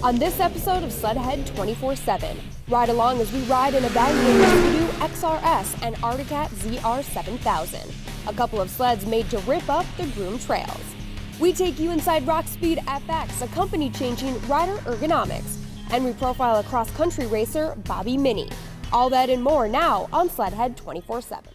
On this episode of SLEDHEAD 24/7, ride along as we ride and evaluate the Skidoo XRS and Arctic ZR7000, a couple of sleds made to rip up the groomed trails. We take you inside Rockspeed FX, a company-changing rider ergonomics, and we profile a cross-country racer, Bobby Mini. All that and more now on SLEDHEAD 24/7.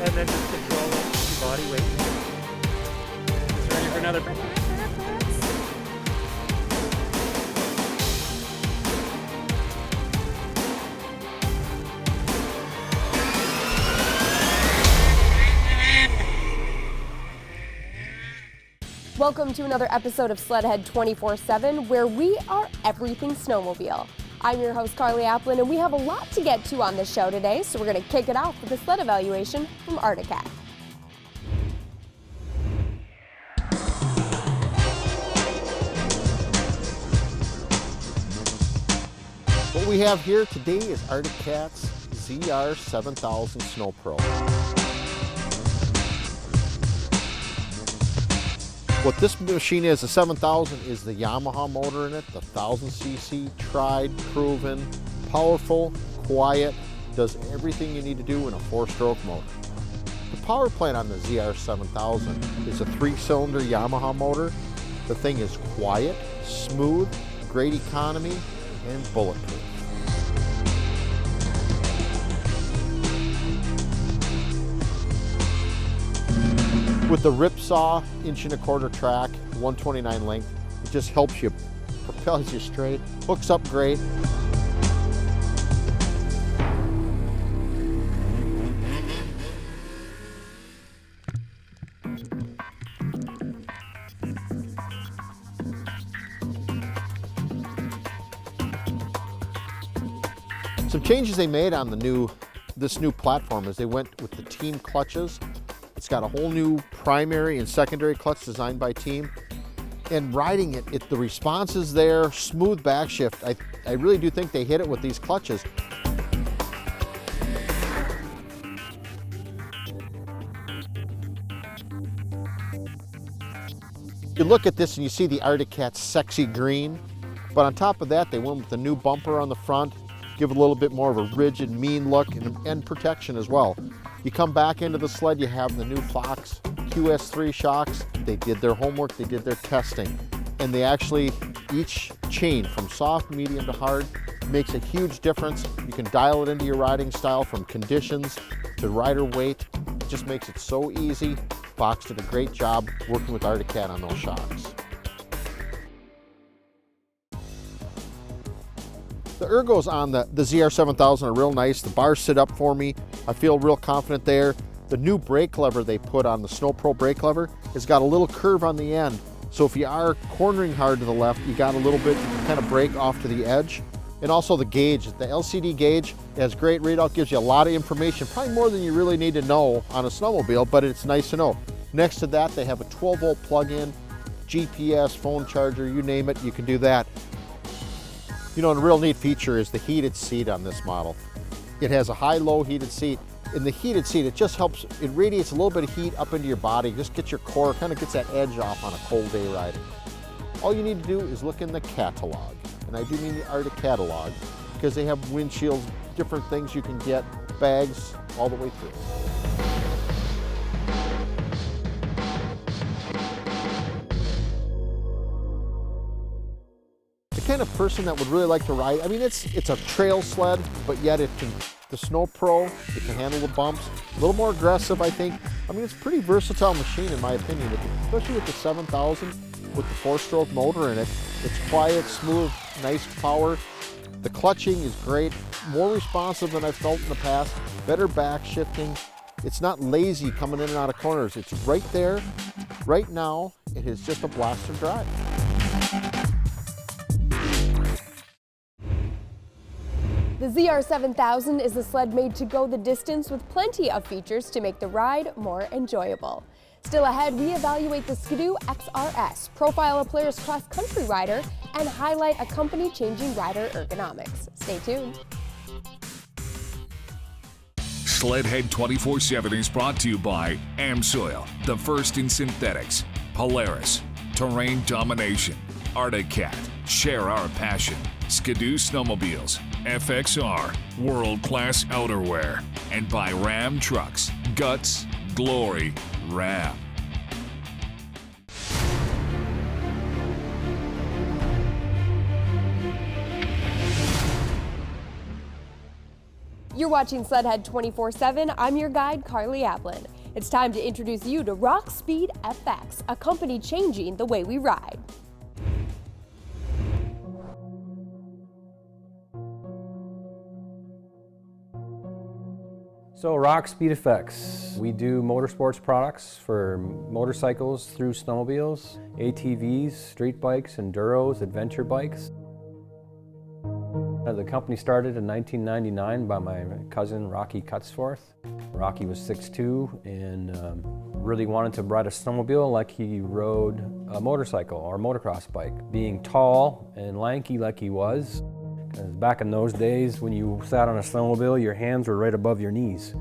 And then just control your body weight. Just ready for another breath. Welcome to another episode of SLEDHEAD 24/7, where we are everything snowmobile. I'm your host, Carly Applin, and we have a lot to get to on this show today, so we're going to kick it off with a sled evaluation from Arctic. What we have here today is Arctic Cat's ZR7000 Snow Pro. What this machine is, the 7000, is the Yamaha motor in it, the 1000cc, tried, proven, powerful, quiet, does everything you need to do in a 4-stroke motor. The power plant on the ZR7000 is a 3-cylinder Yamaha motor. The thing is quiet, smooth, great economy, and bulletproof. With the Ripsaw 1.25" track, 129 length, it just helps you, propels you straight, hooks up great. Some changes they made on this new platform is they went with the Team clutches. It's got a whole new primary and secondary clutch designed by Team. And riding it, the response is there, smooth back shift. I really do think they hit it with these clutches. You look at this and you see the Arctic Cat's sexy green, but on top of that, they went with the new bumper on the front, give it a little bit more of a rigid, mean look, and protection as well. You come back into the sled, you have the new Fox QS3 shocks. They did their homework, they did their testing, and they actually, each chain from soft, medium to hard makes a huge difference. You can dial it into your riding style from conditions to rider weight. It just makes it so easy. Fox did a great job working with Arctic Cat on those shocks. The ergos on the ZR7000 are real nice. The bars sit up for me. I feel real confident there. The new brake lever they put on the Snow Pro brake lever has got a little curve on the end. So if you are cornering hard to the left, you got a little bit, you can kind of brake off to the edge. And also the gauge, the LCD gauge has great readout, gives you a lot of information, probably more than you really need to know on a snowmobile, but it's nice to know. Next to that, they have a 12-volt plug-in, GPS, phone charger, you name it, you can do that. You know, and a real neat feature is the heated seat on this model. It has a high-low heated seat. In the heated seat, it just helps, it radiates a little bit of heat up into your body, just gets your core, kind of gets that edge off on a cold day ride. All you need to do is look in the catalog, and I do mean the Arctic catalog, because they have windshields, different things you can get, bags, all the way through. Kind of person that would really like to ride. I mean, it's a trail sled, but yet the Snow Pro, it can handle the bumps. A little more aggressive, I think. I mean, it's a pretty versatile machine in my opinion, especially with the 7000 with the 4-stroke motor in it. It's quiet, smooth, nice power. The clutching is great, more responsive than I've felt in the past, better back shifting. It's not lazy coming in and out of corners. It's right there, right now. It is just a blast to drive. The ZR7000 is a sled made to go the distance with plenty of features to make the ride more enjoyable. Still ahead, we evaluate the Skidoo XRS, profile a player's cross-country rider, and highlight a company-changing rider ergonomics. Stay tuned. SLEDHEAD 24/7 is brought to you by AmSoil, the first in synthetics, Polaris, Terrain Domination, ArcticCat, Share Our Passion, Skidoo Snowmobiles, FXR, World-Class Outerwear, and by Ram Trucks. Guts, glory, Ram. You're watching SLEDHEAD 24/7. I'm your guide, Carly Ablin. It's time to introduce you to Rock Speed FX, a company changing the way we ride. So Rock Speed FX, we do motorsports products for motorcycles through snowmobiles, ATVs, street bikes, enduros, adventure bikes. The company started in 1999 by my cousin, Rocky Cutsforth. Rocky was 6'2" and really wanted to ride a snowmobile like he rode a motorcycle or a motocross bike. Being tall and lanky like he was, back in those days when you sat on a snowmobile, your hands were right above your knees.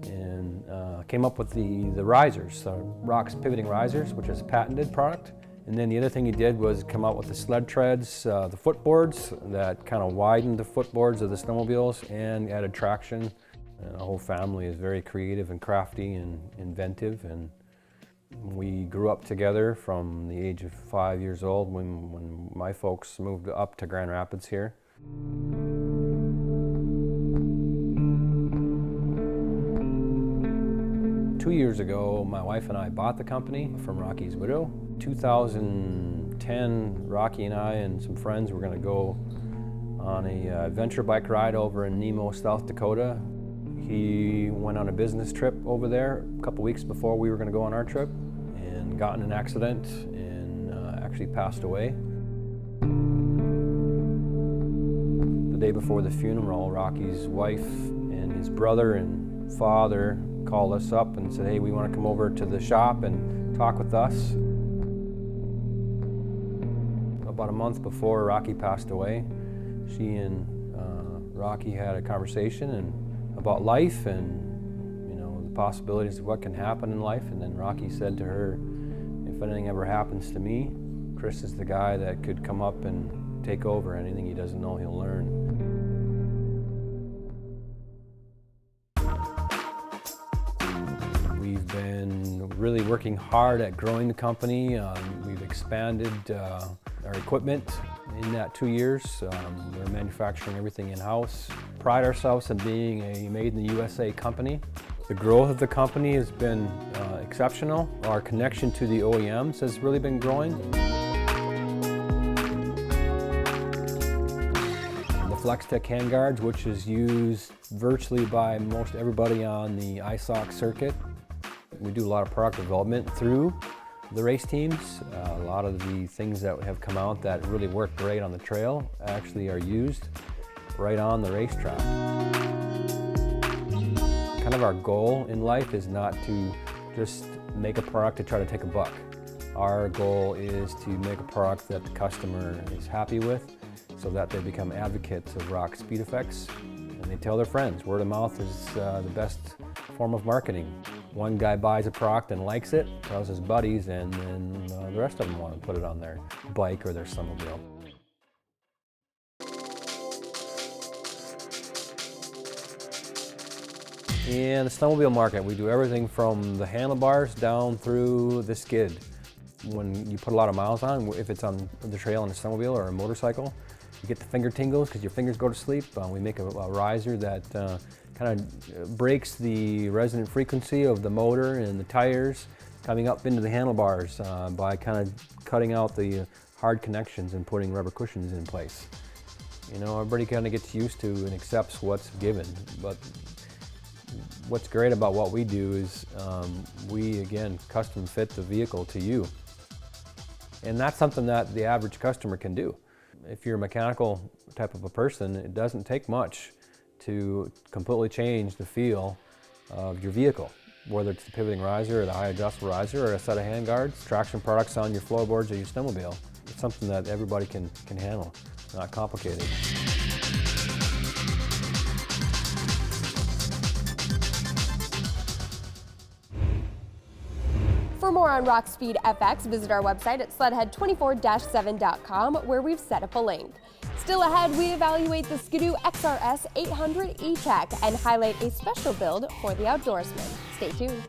And came up with the risers, Rock's pivoting risers, which is a patented product. And then the other thing he did was come out with the sled treads, the footboards that kind of widened the footboards of the snowmobiles and added traction. And the whole family is very creative and crafty and inventive. And we grew up together from the age of 5 years old when my folks moved up to Grand Rapids here. Two years ago, my wife and I bought the company from Rocky's widow. 2010, Rocky and I and some friends were going to go on a adventure bike ride over in Nemo, South Dakota. He went on a business trip over there a couple weeks before we were going to go on our trip and got in an accident and actually passed away. The day before the funeral, Rocky's wife and his brother and father called us up and said, hey, we want to come over to the shop and talk with us. About a month before Rocky passed away, she and Rocky had a conversation about life and the possibilities of what can happen in life. And then Rocky said to her, if anything ever happens to me, Chris is the guy that could come up and take over. Anything he doesn't know, he'll learn. We've been really working hard at growing the company. We've expanded our equipment in that 2 years. We're manufacturing everything in-house. Pride ourselves in being a made in the USA company. The growth of the company has been exceptional. Our connection to the OEMs has really been growing. The FlexTech handguards, which is used virtually by most everybody on the ISOC circuit. We do a lot of product development through the race teams. A lot of the things that have come out that really work great on the trail actually are used right on the racetrack. Kind of our goal in life is not to just make a product to try to take a buck. Our goal is to make a product that the customer is happy with so that they become advocates of Rock Speed FX and they tell their friends. Word of mouth is the best form of marketing. One guy buys a product and likes it, tells his buddies, and then the rest of them want to put it on their bike or their snowmobile. In the snowmobile market, we do everything from the handlebars down through the skid. When you put a lot of miles on, if it's on the trail on a snowmobile or a motorcycle, you get the finger tingles because your fingers go to sleep. We make a riser that kind of breaks the resonant frequency of the motor and the tires coming up into the handlebars by kind of cutting out the hard connections and putting rubber cushions in place. Everybody kind of gets used to and accepts what's given, but what's great about what we do is we, again, custom fit the vehicle to you. And that's something that the average customer can do. If you're a mechanical type of a person, it doesn't take much to completely change the feel of your vehicle, whether it's the pivoting riser or the high adjustable riser or a set of handguards, traction products on your floorboards or your snowmobile. It's something that everybody can handle. It's not complicated. For more on Rockspeed FX, visit our website at SLEDHEAD24-7.com, where we've set up a link. Still ahead, we evaluate the Skidoo XRS 800 E-Tech and highlight a special build for the outdoorsman. Stay tuned.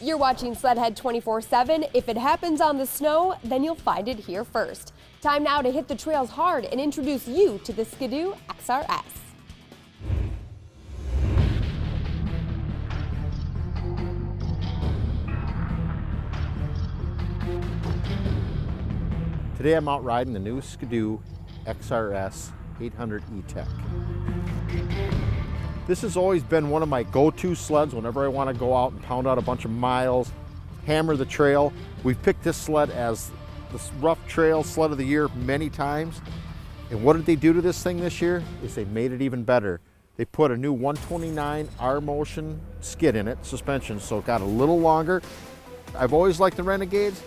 You're watching SLEDHEAD 24/7. If it happens on the snow, then you'll find it here first. Time now to hit the trails hard and introduce you to the Skidoo XRS. Today I'm out riding the new Skidoo XRS 800 E-Tech. This has always been one of my go-to sleds whenever I want to go out and pound out a bunch of miles, hammer the trail. We've picked this sled as the rough trail sled of the year many times. And what did they do to this thing this year? Is they made it even better. They put a new 129 R-Motion skid in it, suspension, so it got a little longer. I've always liked the Renegades,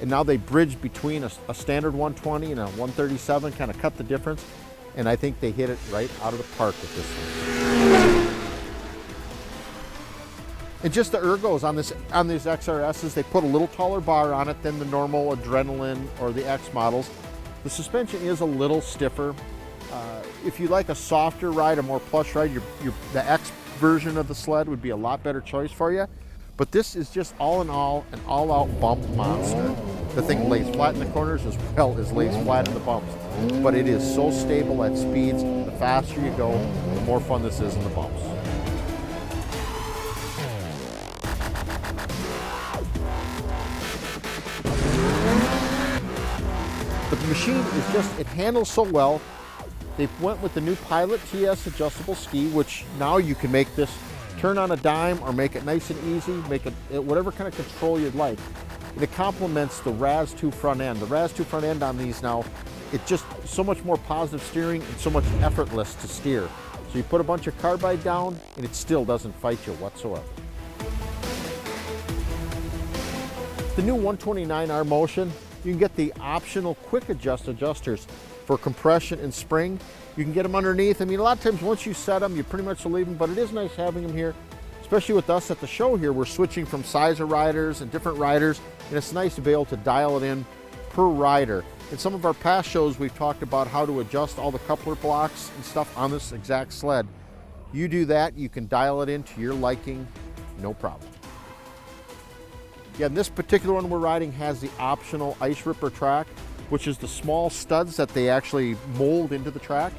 and now they bridged between a standard 120 and a 137, kind of cut the difference. And I think they hit it right out of the park with this one. And just the ergos on these XRSs, they put a little taller bar on it than the normal Adrenaline or the X models. The suspension is a little stiffer. If you like a softer ride, a more plush ride, the X version of the sled would be a lot better choice for you. But this is just all in all an all-out bump monster. The thing lays flat in the corners as well as lays flat in the bumps. But it is so stable at speeds. The faster you go, the more fun this is in the bumps. The machine is just, it handles so well. They went with the new Pilot TS adjustable ski, which now you can make this turn on a dime or make it nice and easy, make it whatever kind of control you'd like. And it complements the RAS2 front end. The RAS2 front end on these now, it's just so much more positive steering and so much effortless to steer. So you put a bunch of carbide down and it still doesn't fight you whatsoever. The new 129 R-Motion, you can get the optional quick adjust adjusters for compression and spring. You can get them underneath. I mean, a lot of times once you set them, you pretty much will leave them, but it is nice having them here, especially with us at the show here. We're switching from size of riders and different riders, and it's nice to be able to dial it in per rider. In some of our past shows, we've talked about how to adjust all the coupler blocks and stuff on this exact sled. You do that, you can dial it in to your liking, no problem. Yeah, and this particular one we're riding has the optional ice ripper track, which is the small studs that they actually mold into the track.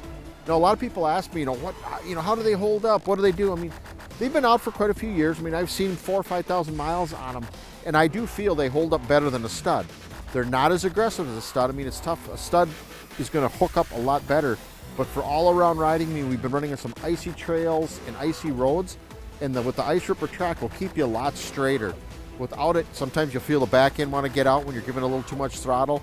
Now, a lot of people ask me, how do they hold up? What do they do? I mean, they've been out for quite a few years. I mean, I've seen 4,000 or 5,000 miles on them, and I do feel they hold up better than a stud. They're not as aggressive as a stud. I mean, it's tough. A stud is going to hook up a lot better, but for all-around riding, I mean, we've been running on some icy trails and icy roads, and with the ice ripper track, will keep you a lot straighter. Without it, sometimes you'll feel the back end want to get out when you're giving a little too much throttle.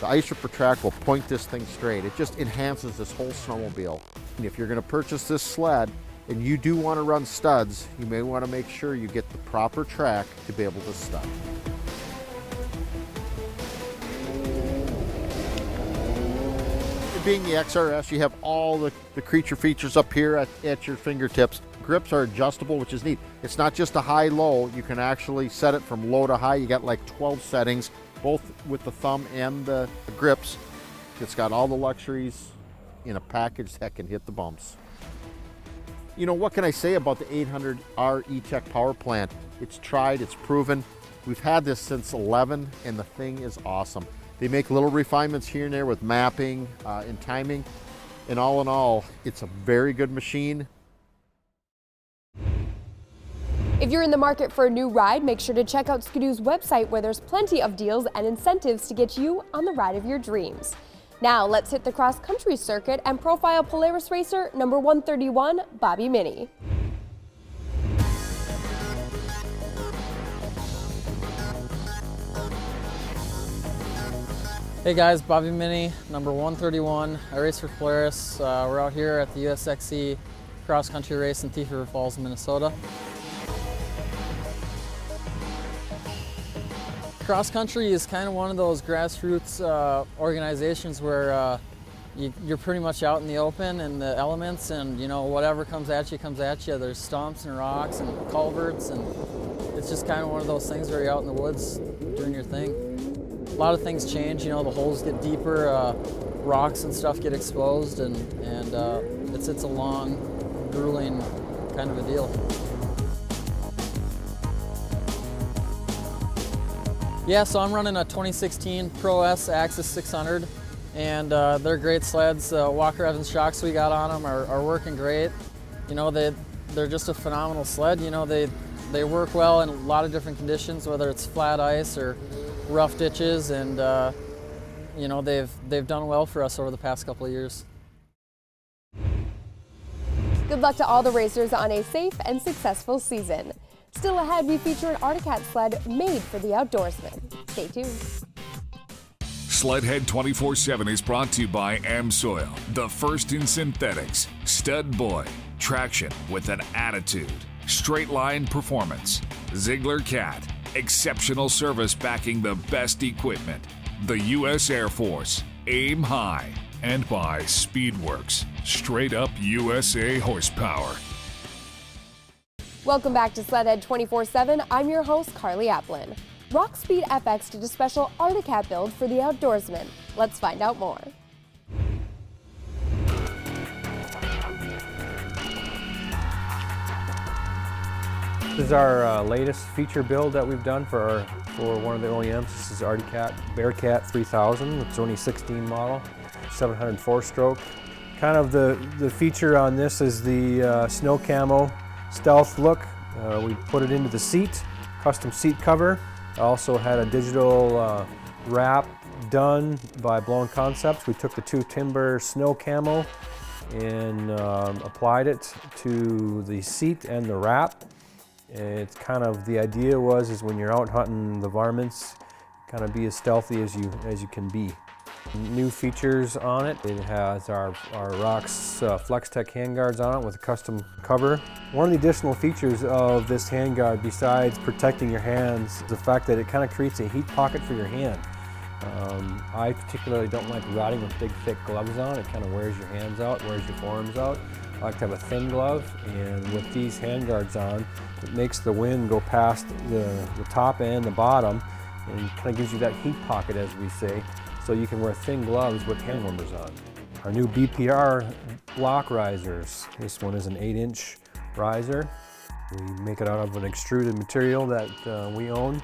The ice ripper track will point this thing straight. It just enhances this whole snowmobile. And if you're going to purchase this sled and you do want to run studs, you may want to make sure you get the proper track to be able to stud. Being the XRS, you have all the creature features up here at your fingertips. Grips are adjustable, which is neat. It's not just a high-low. You can actually set it from low to high. You got like 12 settings, both with the thumb and the grips. It's got all the luxuries in a package that can hit the bumps. You know, what can I say about the 800R E-Tech power plant? It's tried, it's proven. We've had this since 11, and the thing is awesome. They make little refinements here and there with mapping and timing. And all in all, it's a very good machine. If you're in the market for a new ride, make sure to check out Skidoo's website, where there's plenty of deals and incentives to get you on the ride of your dreams. Now let's hit the cross-country circuit and profile Polaris racer number 131, Bobby Minnie. Hey guys, Bobby Minnie, number 131. I race for Polaris. We're out here at the USXE cross-country race in Thief River Falls, Minnesota. Cross country is kind of one of those grassroots organizations where you're pretty much out in the open in the elements, and you know, whatever comes at you comes at you. There's stumps and rocks and culverts, and it's just kind of one of those things where you're out in the woods doing your thing. A lot of things change, you know, the holes get deeper, rocks and stuff get exposed, and it's a long, grueling kind of a deal. Yeah, so I'm running a 2016 Pro S Axis 600, and they're great sleds. Walker Evans shocks we got on them are working great. You know, they're just a phenomenal sled. You know, they work well in a lot of different conditions, whether it's flat ice or rough ditches, and you know, they've done well for us over the past couple of years. Good luck to all the racers on a safe and successful season. Still ahead, we feature an Arctic sled made for the outdoorsman. Stay tuned. SLEDHEAD 24/7 is brought to you by AmSoil, the first in synthetics. Stud Boy, traction with an attitude. Straight line performance. Ziegler Cat, exceptional service backing the best equipment. The U.S. Air Force, aim high. And by Speedworks, straight up USA horsepower. Welcome back to SLEDHEAD 24/7. I'm your host, Carly Applin. Rockspeed FX did a special Arctic build for the outdoorsman. Let's find out more. This is our latest feature build that we've done for one of the OEMs. This is Arctic Bearcat 3000. It's only 16 model, 704 stroke. Kind of the feature on this is the snow camo stealth look. We put it into the seat, custom seat cover. Also had a digital wrap done by Blown Concepts. We took the two timber snow camo and applied it to the seat and the wrap. It's kind of, the idea is when you're out hunting the varmints, kind of be as stealthy as you can be. New features on it. It has our Rox FlexTech handguards on it with a custom cover. One of the additional features of this handguard, besides protecting your hands, is the fact that it kind of creates a heat pocket for your hand. I particularly don't like riding with big thick gloves on. It kind of wears your hands out, wears your forearms out. I like to have a thin glove, and with these handguards on, it makes the wind go past the top and the bottom, and kind of gives you that heat pocket, as we say, so you can wear thin gloves with hand warmers on. Our new BPR block risers. This one is an 8-inch riser. We make it out of an extruded material that we own.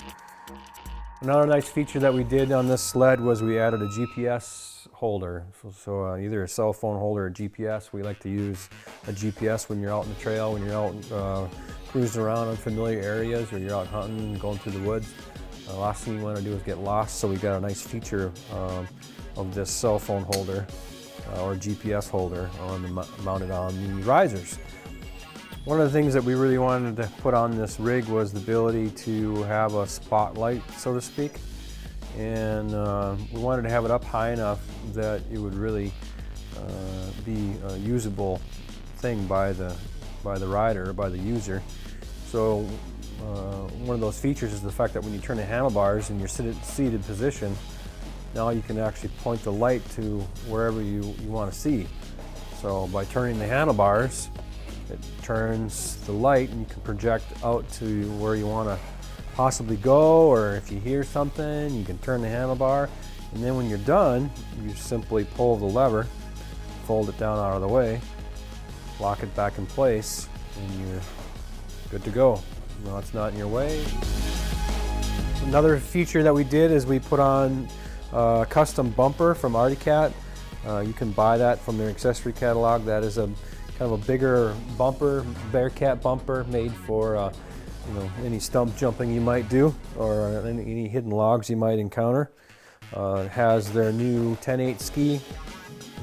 Another nice feature that we did on this sled was we added a GPS holder. So either a cell phone holder or GPS. We like to use a GPS when you're out in the trail, when you're out cruising around unfamiliar areas, or you're out hunting, going through the woods. The last thing you want to do is get lost, so we got a nice feature of this cell phone holder or GPS holder mounted on the risers. One of the things that we really wanted to put on this rig was the ability to have a spotlight, so to speak, and we wanted to have it up high enough that it would really be a usable thing by the rider, or by the user. So one of those features is the fact that when you turn the handlebars in your seated position, now you can actually point the light to wherever you want to see. So by turning the handlebars, it turns the light, and you can project out to where you want to possibly go, or if you hear something, you can turn the handlebar, and then when you're done, you simply pull the lever, fold it down out of the way, lock it back in place, and you're good to go. No, it's not in your way. Another feature that we did is we put on a custom bumper from Arctic. You can buy that from their accessory catalog. That is a kind of a bigger bumper, Bearcat bumper, made for you know, any stump jumping you might do, or any hidden logs you might encounter. It has their new 10/8 ski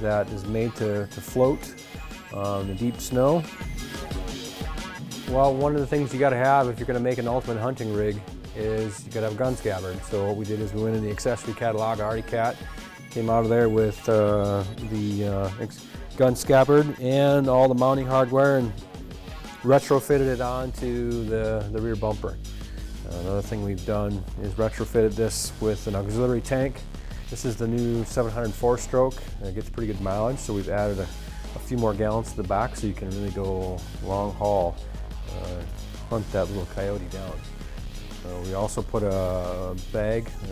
that is made to float on the deep snow. Well, one of the things you got to have if you're going to make an ultimate hunting rig is you got to have a gun scabbard. So what we did is we went in the accessory catalog, Arctic, came out of there with the gun scabbard and all the mounting hardware, and retrofitted it onto the rear bumper. Another thing we've done is retrofitted this with an auxiliary tank This is the new 704 stroke, and it gets pretty good mileage, so we've added a few more gallons to the back so you can really go long haul, hunt that little coyote down. We also put a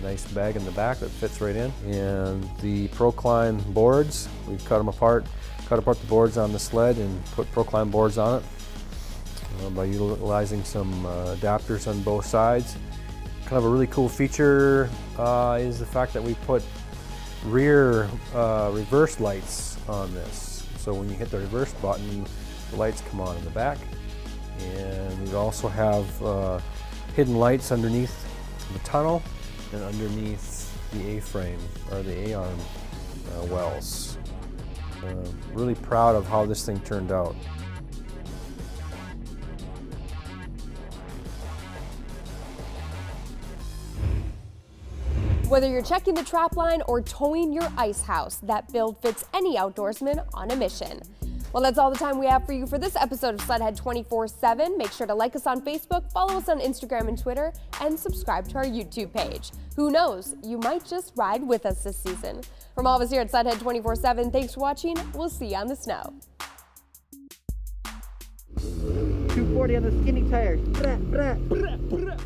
nice bag in the back that fits right in. And the Procline boards, we've cut them apart, cut apart the boards on the sled and put Procline boards on it by utilizing some adapters on both sides. Kind of a really cool feature is the fact that we put rear reverse lights on this. So when you hit the reverse button, the lights come on in the back. And we also have hidden lights underneath the tunnel and underneath the A-frame or the A-arm wells. Really proud of how this thing turned out. Whether you're checking the trap line or towing your ice house, that build fits any outdoorsman on a mission. Well, that's all the time we have for you for this episode of SLEDHEAD 24/7. Make sure to like us on Facebook, follow us on Instagram and Twitter, and subscribe to our YouTube page. Who knows, you might just ride with us this season. From all of us here at SLEDHEAD 24/7, thanks for watching. We'll see you on the snow. 240 on the skinny tires. Brat, brat, brat, brat.